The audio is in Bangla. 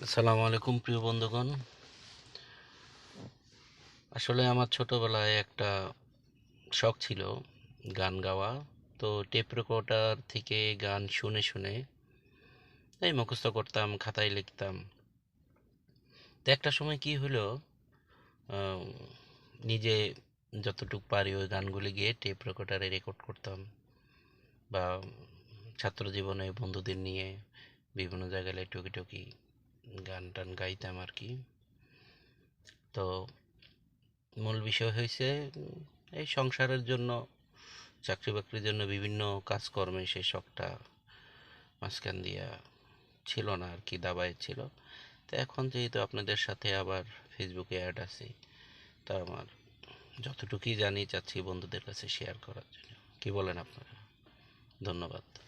আসসালামু আলাইকুম প্রিয় বন্ধুগণ। আসলে আমার ছোটবেলায় একটা শখ ছিল গান গাওয়া। তো টেপ রেকর্ডার থেকে গান শুনে শুনে এই মুখস্থ করতাম, খাতায় লিখতাম। তো একটা সময় কি হলো, আহ, নিজে যতটুকু পারি ওই গানগুলি গিয়ে টেপ রেকর্ডারে রেকর্ড করতাম, বা ছাত্র জীবনে বন্ধুদের নিয়ে বিভিন্ন জায়গায় টুকি টুকি গান টান গাইতাম আর কি। তো মূল বিষয় হয়েছে এই সংসারের জন্য, চাকরি বাকরির জন্য বিভিন্ন কাজকর্মে সেই শখটা মাঝখান দিয়া ছিল না আর কি, দাবায় ছিল। তো এখন যেহেতু আপনাদের সাথে আবার ফেসবুকে অ্যাড আছি, তা আমার যতটুকুই জানি চাচ্ছি বন্ধুদের কাছে শেয়ার করার জন্য। কি বলেন আপনারা? ধন্যবাদ।